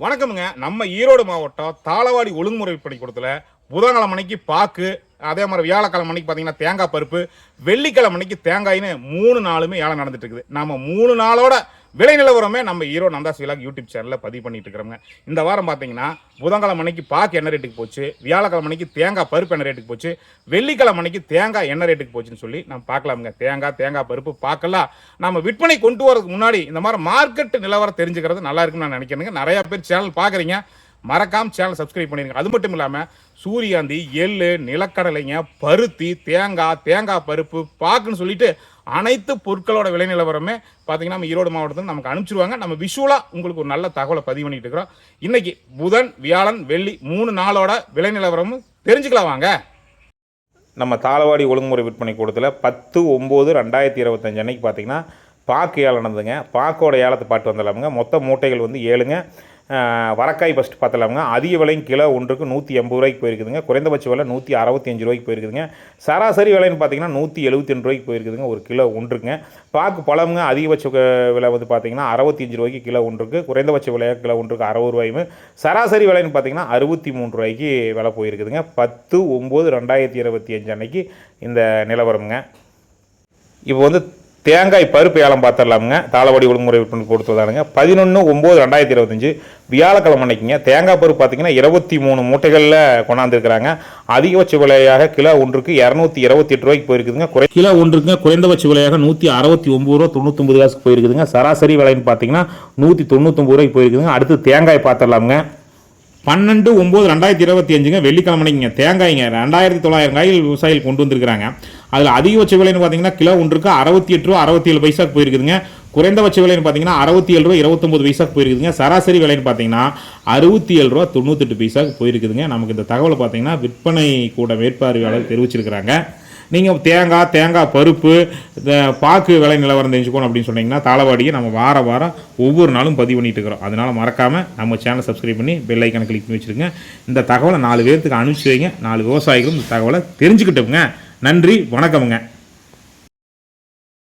வணக்கமுங்க. நம்ம ஈரோடு மாவட்டம் தாளவாடி ஒழுங்குமுறை விற்பனைக்கூடத்துல புதன்கிழமை அன்னைக்கு பாக்கு, அதே மாதிரி வியாழக்கிழமை அன்னைக்கு பார்த்தீங்கன்னா தேங்காய் பருப்பு, வெள்ளிக்கிழமை அன்னைக்கு தேங்காய்னு 3 நாளுமே ஏலம் நடந்துட்டு இருக்குது. நம்ம 3 நாளோட விலை நிலவரமே நம்ம ஈரோடு நந்தாஸ் விலாக் யூடியூப் சேனலில் பதிவு பண்ணிட்டு இருக்கிறோங்க. இந்த வாரம் பார்த்தீங்கன்னா புதன்கிழமை அன்னைக்கு பாக்கு என்ன ரேட்டுக்கு போச்சு, வியாழக்கிழமை அன்னைக்கு தேங்காய் பருப்பு என்ன ரேட்டுக்கு போச்சு, வெள்ளிக்கிழமை அன்னைக்கு தேங்காய் என்ன ரேட்டுக்கு போச்சுன்னு சொல்லி நம்ம பார்க்கலாமுங்க. தேங்காய் பருப்பு பாக்கெல்லாம் நம்ம விற்பனை கொண்டு வரதுக்கு முன்னாடி இந்த மாதிரி மார்க்கெட் நிலவரம் தெரிஞ்சுக்கிறது நல்லா இருக்குன்னு நான் நினைக்கிறேங்க. நிறைய பேர் சேனல் பார்க்குறீங்க, மறக்காம சேனல் சப்ஸ்கிரைப் பண்ணிருங்க. அது மட்டும் இல்லாமல் சூரியகாந்தி, எள்ளு, நிலக்கடலைங்க, பருத்தி, தேங்காய் பருப்பு, பாக்குன்னு சொல்லிட்டு அனைத்து பொருட்களோட விலை நிலவரமே பார்த்தீங்கன்னா நம்ம ஈரோடு மாவட்டத்தில் நமக்கு அனுப்பிச்சிருவாங்க. நம்ம விஷுவலாக உங்களுக்கு ஒரு நல்ல தகவலை பதிவு பண்ணிட்டு இருக்கிறோம். இன்னைக்கு புதன், வியாழன், வெள்ளி 3 நாளோட விலை நிலவரமும் தெரிஞ்சுக்கலாம் வாங்க. நம்ம தாளவாடி ஒழுங்குமுறை விற்பனை கூடத்தில் 10/9/2025 அன்னைக்கு பார்த்தீங்கன்னா பாக்கு ஏலம் நடந்ததுங்க. பாக்கோட ஏலத்தை பாட்டு வந்துடலாமுங்க. மொத்த மூட்டைகள் வந்து 7ங்க. வரக்காய் ஃபஸ்ட்டு பார்த்தலாமுங்க. அதிக விலையும் கிலோ ஒன்றுக்கு 180 ரூபாய்க்கு போயிருக்குதுங்க. குறைந்தபட்ச விலை 165 ரூபாய்க்கு போயிருக்குதுங்க. சராசரி விலைன்னு பார்த்தீங்கன்னா 172 ரூபாய்க்கு போயிருக்குதுங்க ஒரு கிலோ ஒன்றுக்குங்க. பாக்கு பழமுங்க. அதிகபட்ச விலை வந்து பார்த்தீங்கன்னா 65 ரூபாய்க்கு கிலோ ஒன்றுக்கு, குறைந்தபட்ச விலையாக கிலோ ஒன்றுக்கு 60 ரூபாயும், சராசரி விலைன்னு பார்த்தீங்கன்னா 63 ரூபாய்க்கு விலை போயிருக்குதுங்க. 10/9/2025 அன்னைக்கு இந்த நிலவரமுங்க. இப்போ வந்து தேங்காய் பருப்பு ஏலம் பார்த்துடலாமுங்க. தாளவாடி ஒழுங்குமுறை விற்பனை கொடுத்ததானுங்க. 11/9/2025 வியாழக்கிழமை அன்னைக்குங்க. தேங்காய் பருப்பு பார்த்தீங்கன்னா 23 மூட்டைகளில் கொண்டாந்துருக்கிறாங்க. அதிகபட்ச விலையாக கிலோ ஒன்றுக்கு 228 ரூபாய்க்கு போயிருக்குதுங்க. கிலோ ஒன்றுக்குங்க. குறைந்தபட்ச விலையாக 169 ரூபா 99 காசுக்கு போயிருக்குதுங்க. சராசரி விலைன்னு பார்த்தீங்கன்னா 199 ரூபாய்க்கு போயிருக்குதுங்க. அடுத்து தேங்காய் பார்த்துடலாமுங்க. 12/9/2025 வெள்ளிக்கிழமைங்க. தேங்காய்ங்க 2900 காய்கள் விவசாயிகள் கொண்டு வந்திருக்கிறாங்க. அதில் அதிகபட்ச விலைன்னு பார்த்தீங்கன்னா கிலோ ஒன்றுக்கு 68 ரூபா 67 பைசாக்கு போயிருக்குதுங்க. குறைந்தபட்ச விலைன்னு பார்த்தீங்கன்னா 67 ரூபா 29 பைசாக்கு போயிருக்குதுங்க. சராசரி விலைன்னு பார்த்தீங்கன்னா 67 ரூபா 98 பைசாக்கு போயிருக்குதுங்க. நமக்கு இந்த தகவலை பார்த்தீங்கன்னா விற்பனை கூட மேற்பார்வையாளர் தெரிவிச்சிருக்கிறாங்க. நீங்கள் தேங்காய் பருப்பு, பாக்கு விலை நிலவரம் தெரிஞ்சுக்கணும் அப்படின்னு சொன்னீங்கன்னா தாளவாடியை நம்ம வாரம் ஒவ்வொரு நாளும் பதிவு பண்ணிட்டு இருக்கிறோம். அதனால் மறக்காமல் நம்ம சேனலை சப்ஸ்கிரைப் பண்ணி பெல் ஐக்கானை கிளிக் பண்ணி வச்சுருங்க. இந்த தகவலை 4 பேர்த்துக்கு அனுப்பிச்சி வைங்க. 4 விவசாயிகளும் இந்த தகவலை தெரிஞ்சுக்கிட்டோங்க. நன்றி, வணக்கமுங்க.